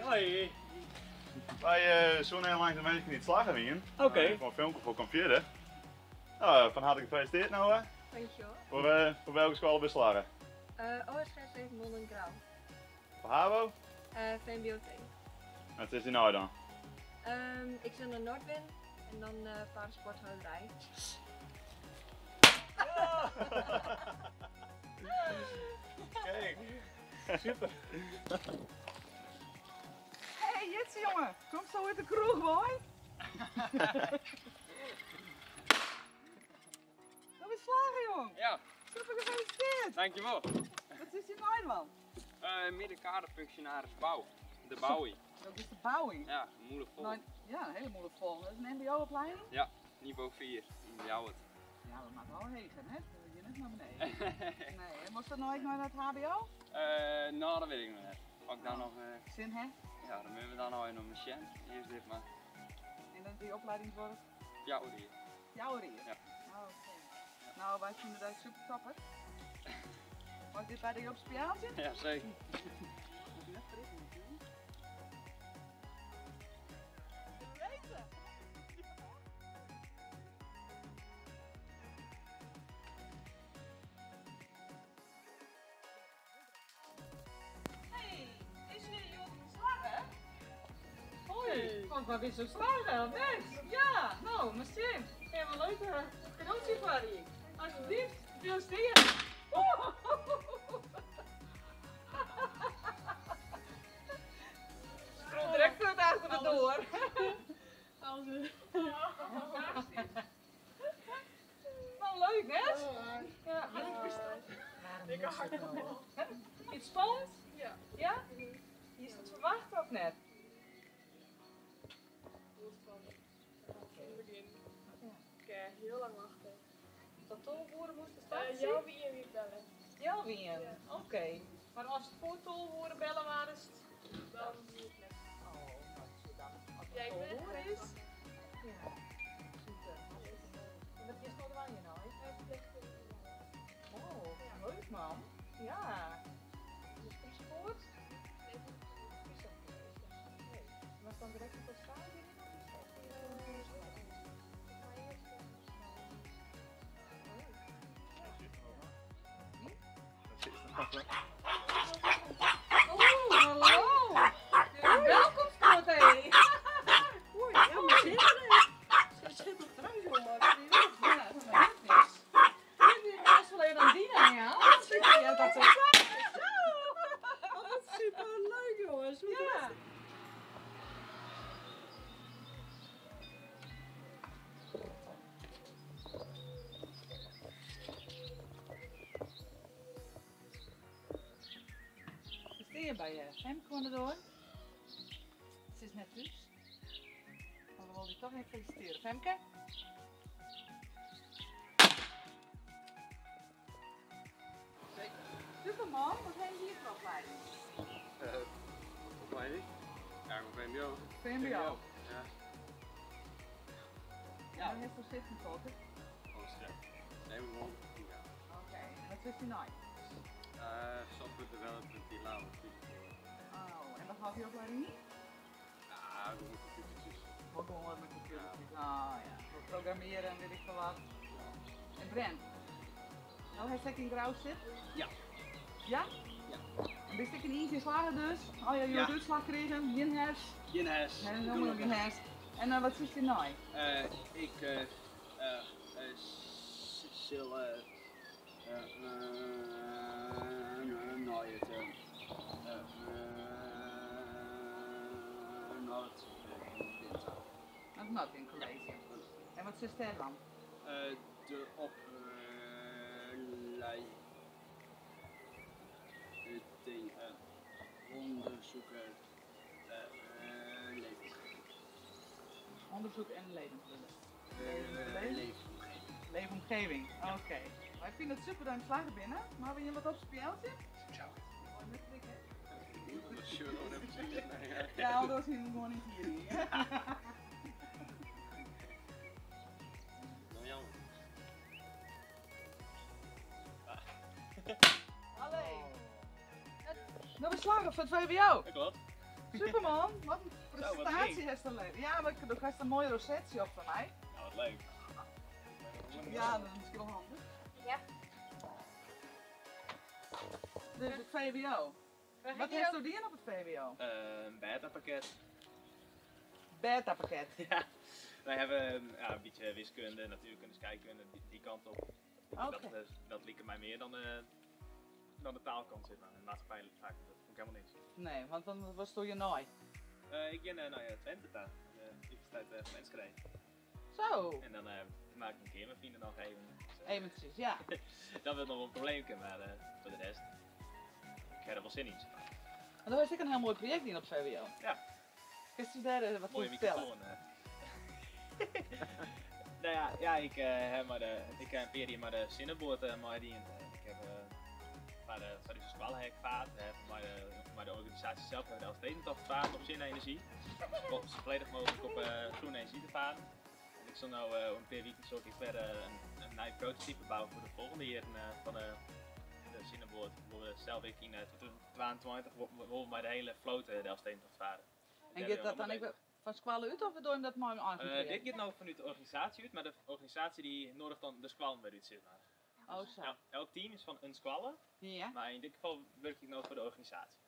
Hoi. Wij zo'n heel lang de mensen niet slagen wien. Oké. Voor een filmpje voor computer. Nou, van harte gefeliciteerd Noah. Dankjewel. Voor welke school ben je slagen? OSG 7 Nonnen Grauw. Voor HAVO? VMBO 2. Wat is die nou dan? Ik zit naar Noordwind en dan paardensporthouderij. Kijk. Super. Hey Jitse jongen, kom zo uit de kroeg hoor. Dat is slagen jong. Ja, Super gefeliciteerd. dankjewel. Wat is je naam man? Middenkaderfunctionaris bouw. De bouwie. Dat is de bouwing. Ja, moeilijk vol. Nou, ja, een hele moeilijk volgen. Dat is een mbo-opleiding? Ja, niveau 4. In Ljouwert. Ja, dat maakt wel hegen hè. Dat je net naar beneden. Nee, hè? Moest dat nooit naar het hbo? Nou, dat weet ik nog net. Pak dan nog, Zin hè? ja, dan moeten we dan nog een machine. Eerst dit maar. En dan die opleiding wordt Jouw hier. jouw hier? Ja. Oh, oké. Nou, wij vinden dat super topper. Mag dit bij de op spiaaltje? Ja, zeker. Moet je net prikken natuurlijk. Weten! Hey, is jullie jongen geslagen? Hoi, want wat is zo slagen? Best! Ja, nou, misschien. Even een leuke cadeautje voor je. Alsjeblieft, gefeliciteerd! Scroll direct terug achter de deur. Nou, leuk hè? Ja. Iets spannend? Ja. Ja? Je is het verwacht of net? Heel spannend. In het begin. Heel lang wachten. Dat tolvoeren moesten starten? Ja, wie en wie bellen. Ja, wie? Oké. Maar als het voor tolvoeren bellen waren, is het... Dan niet net. Oh, nou, dan. Als Ja, het ik ben net tolvoeren is... geweest. Ja. Super. En wat is nou waar je nou? Oh, leuk man. Ja. Dus kom je voort? Was dan direct op het stadion? Oh, hallo! Welkom Scott, hé! Oei, ja, maar zit er. Ze zit op trouwens, jongen. Ja, dat maakt niks. Heb je best wel even aan Dina, ja? Ja, dat is Wat super leuk, jongens. Ja. Sta je bij je Femke gewoon erdoor? Ze is net thuis. Maar we willen die toch even feliciteren. Femke? Super man, wat heb je hier voor opleiding? Opleiding? Ja, ik ben VMBO. VMBO? Ja. Ja, en heeft voor zitten volgen. Oh, strep. Nee, we gewoon. Ja. Oké, en wat is die nou? Software development die lauw. Oh, en wat had je opleiding niet? Ja, we moeten computertjes. Ook gewoon wat met computertjes. Ah ja, voor programmeren en weet ik veel wat. En Brent? Nou, hij zit in grauw zit? Ja. Ja? Ja. En ben je in eentje slagen dus? Oh ja, je hebt uitslag gekregen, geen hers. Geen hers. Nee, helemaal geen hers. En wat is die nou? Ik zal nooit Dat not in college. En wat is er dan? de opleiding ding onderzoeken Onderzoek en levensmiddelen. leefomgeving. Leefomgeving, oké. Maar ik vind het super dat je slagen binnen. Maar wil je wat op speeltje? Ciao. Mooi met klikken. Ja. Ja, anders zien we gewoon niet hier. Nou, jammer. Allee. Dat is slagen voor het VWO. Ik wat? Superman, wat een Zo, wat prestatie lief. heeft dan leven. Ja, maar er gaat een mooie rosettie op van mij. Nou, wat leuk. Ja, dat is misschien wel handig. Ja. Dit is het VWO. Wat heeft u die op het VWO? Een beta-pakket. Beta pakket. Ja, wij hebben ja, een beetje wiskunde, natuurkunde, scheikunde, die kant op. Oké. Dat liep mij meer dan de taalkant zit. En maatschappij vaak, dat vond ik helemaal niks. Nee, want dan was het door je nooi. Ik ben naar Twente daar, de Universiteit van Enschede. Zo. En dan maak ik een keer mijn vrienden nog even. Dus, Even precies, ja. dat wordt nog wel een probleempje, maar voor de rest, ik heb er wel zin in. En dan was ik een heel mooi project in op VWO. Ja. Kun je daar wat voor Mooie vertellen? microfoon. Nou ja, ik heb een periode maar de zinnenboord maar die. Ik heb maar de Sadische Squalhek gevraagd, maar de organisatie zelf heeft de Elfstedentocht gevraagd op zinnenergie. Om zo volledig mogelijk op groene energie te varen. En ik zal nu een paar weken zorg ik verder een nieuw prototype bouwen voor de volgende jaar van de zinnenboord. Waar we zelf in 2022 willen maar de hele vloot de Elfstedentocht varen. En gaat dat dan ook van squallen uit of door hem dat mooi aangegeven? Dit gaat nou vanuit de organisatie uit, maar de organisatie die nodigt dan de squallen weer uit, zeg maar. Oh zo. Elk team is van een squallen, Ja. maar in dit geval werk ik nou voor de organisatie.